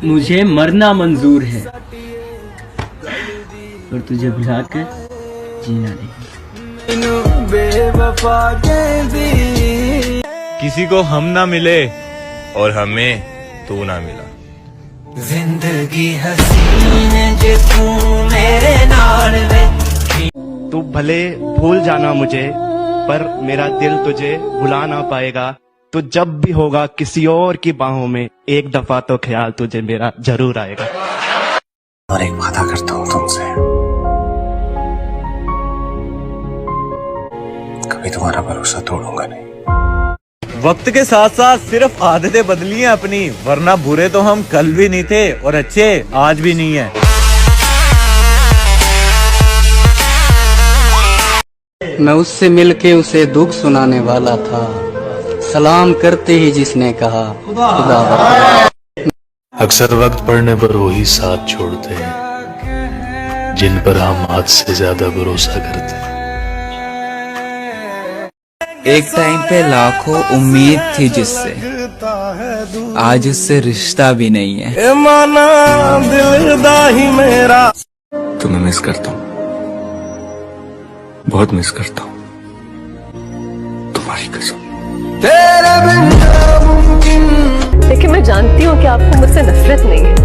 मुझे मरना मंजूर है पर तुझे भुलाकर जीना नहीं। किसी को हम ना मिले और हमें तू ना मिला। जिंदगी हसीन जे तू मेरे नाल वे। तू भले भूल जाना मुझे पर मेरा दिल तुझे भुला ना पाएगा। तू जब भी होगा किसी और की बाहों में एक दफा तो ख्याल तुझे मेरा जरूर आएगा। और एक वादा करता हूँ तुमसे, कभी तुम्हारा भरोसा तोड़ूंगा नहीं। वक्त के साथ साथ सिर्फ आदतें बदली हैं अपनी, वरना बुरे तो हम कल भी नहीं थे और अच्छे आज भी नहीं है। मैं उससे मिलके उसे दुख सुनाने वाला था, सलाम करते ही जिसने कहा खुदा बख्श। अक्सर वक्त पड़ने पर वही साथ छोड़ते हैं जिन पर हम आज से ज्यादा भरोसा करते हैं। एक टाइम पे लाखों उम्मीद थी जिससे, आज उससे रिश्ता भी नहीं है। तुम्हें मिस करता हूँ, बहुत मिस करता हूँ, तुम्हारी कसम। लेकिन मैं जानती हूँ कि आपको मुझसे नफरत नहीं है,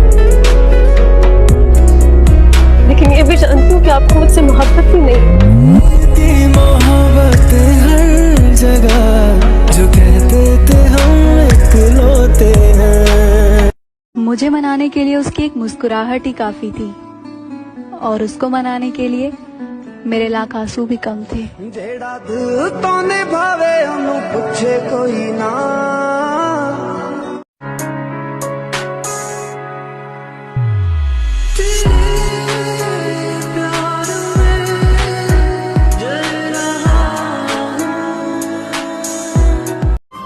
लेकिन ये भी जानती हूँ कि आपको मुझसे मोहब्बत भी नहीं है। मोहब्बत हर जगह जो कहते थे हम इकलौते हैं। मुझे मनाने के लिए उसकी एक मुस्कुराहट ही काफी थी और उसको मनाने के लिए मेरे लाख आंसू भी कम थे। जेड़ा दिल तो निभावे उन्हें पूछे कोई ना।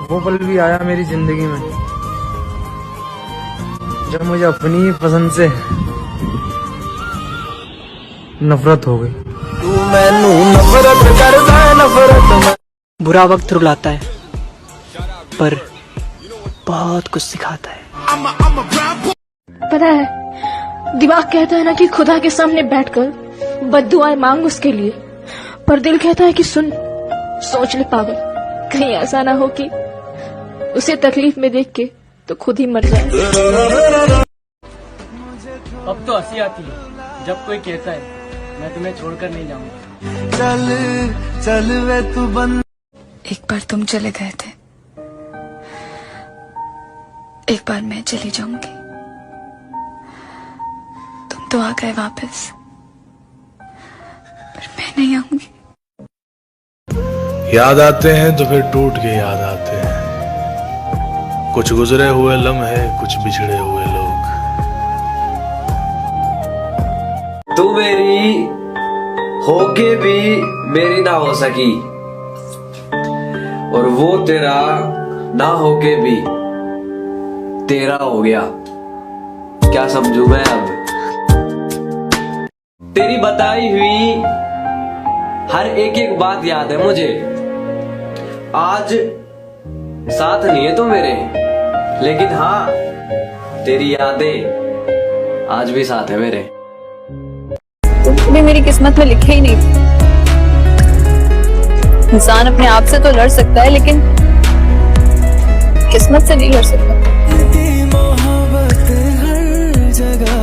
वो पल भी आया मेरी जिंदगी में जब मुझे अपनी पसंद से नफरत हो गई। तू मैनू नफरत करदा है, नफरत। बुरा वक्त रुलाता है पर बहुत कुछ सिखाता है। पता है, दिमाग कहता है ना कि खुदा के सामने बैठकर बद्दुआएं मांग उसके लिए, पर दिल कहता है कि सुन, सोच ले पागल, कहीं ऐसा ना हो कि उसे तकलीफ में देख के तो खुद ही मर जाए। अब तो हंसी आती है जब कोई कहता है मैं तुम्हें छोड़कर नहीं जाऊंगा। चल चल वे तू बन। एक बार तुम चले गए थे, एक बार मैं चली जाऊंगी। तुम तो आ गए वापस, पर मैं नहीं आऊंगी। याद आते हैं तो फिर टूट के याद आते हैं, कुछ गुजरे हुए लम्हे, कुछ बिछड़े हुए लोग। तू मेरी होके भी मेरी ना हो सकी और वो तेरा ना होके भी तेरा हो गया। क्या समझू मैं अब? तेरी बताई हुई हर एक एक बात याद है मुझे। आज साथ नहीं है तू मेरे, लेकिन हाँ तेरी यादें आज भी साथ है मेरे। भी मेरी किस्मत में लिखे ही नहीं। इंसान अपने आप से तो लड़ सकता है लेकिन किस्मत से नहीं लड़ सकता। मोहब्बत हर जगह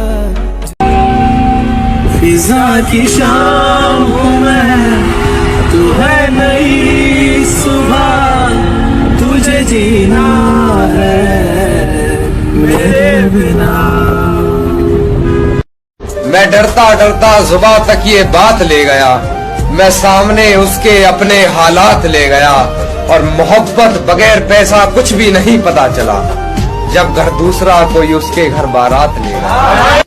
फिजा की शाम हूँ मैं, तू है नई सुबह, तुझे जीना है मेरे बिना। मैं डरता डरता जुबां तक ये बात ले गया, मैं सामने उसके अपने हालात ले गया और मोहब्बत बगैर पैसा कुछ भी नहीं पता चला जब घर दूसरा कोई उसके घर बारात ले गया।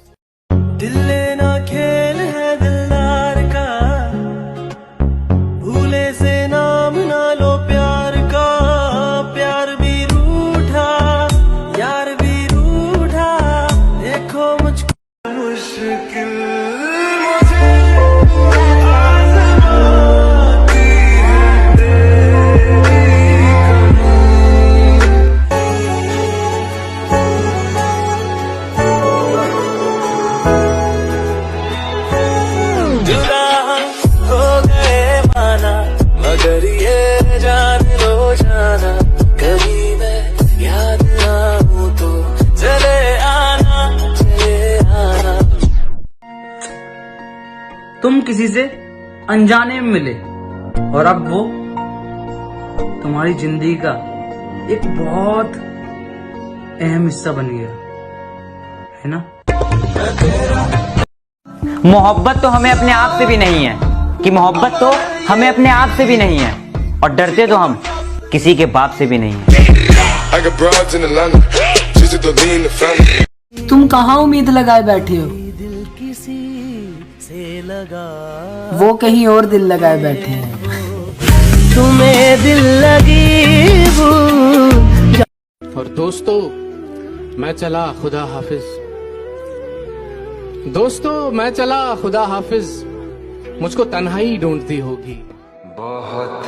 दिल लेना खेल है दिलदार का, भूले से नाम ना लो प्यार का। प्यार भी रूठा, यार भी रूठा, देखो मुझको मुश्किल मुझे आज़माती है तेरी कमी। तुम किसी से अनजाने में मिले और अब वो तुम्हारी जिंदगी का एक बहुत अहम हिस्सा बन गया है ना। मोहब्बत तो हमें अपने आप से भी नहीं है, कि मोहब्बत तो हमें अपने आप से भी नहीं है, और डरते तो हम किसी के बाप से भी नहीं है। तुम कहाँ उम्मीद लगाए बैठे हो? वो कहीं और दिल लगाए बैठे हैं। तुम्हें दिल लगी और दोस्तों मैं चला खुदा हाफिज। दोस्तों मैं चला खुदा हाफिज, मुझको तन्हाई ढूंढती होगी। बहुत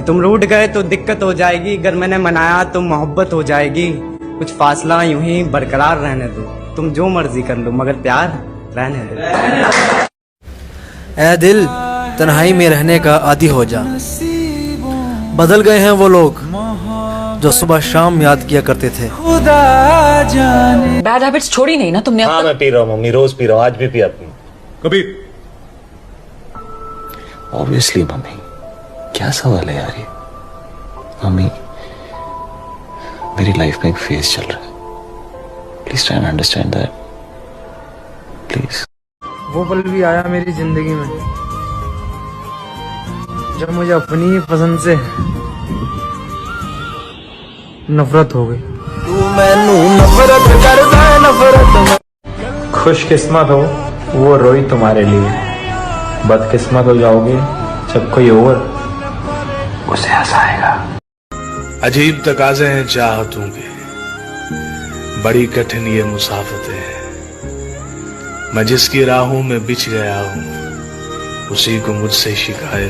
तुम रूठ गए तो दिक्कत हो जाएगी, अगर मैंने मनाया तो मोहब्बत हो जाएगी। कुछ फासला यूं ही बरकरार रहने दो, तुम जो मर्जी कर लो मगर प्यार रहने दो। ऐ दिल तन्हाई में रहने का आदी हो जा। बदल गए हैं वो लोग जो सुबह शाम याद किया करते थे। बैड हैबिट्स छोड़ी नहीं ना तुमने? हाँ मैं पी रहा हूँ मम्मी, रोज पी रहा हूँ, आज भी पिया तुम कभी। ऑब्वियसली मम्मी, क्या सवाल है यार ये। मम्मी मेरी लाइफ में एक फेज चल रहा है, please try and understand that please. वो पल भी आया मेरी जिंदगी में जब मुझे अपनी पसंद से नफरत हो गई। तू मैनू नफरत करदा है, नफरत। खुशकिस्मत हो वो रोई तुम्हारे लिए, बदकिस्मत हो जाओगे जब कोई और उसे हंसाएगा। अजीब तकाजे हैं चाहतों के, बड़ी कठिन ये मुसाफतें हैं। मैं जिसकी राहों में बिछ गया हूँ उसी को मुझसे शिकायत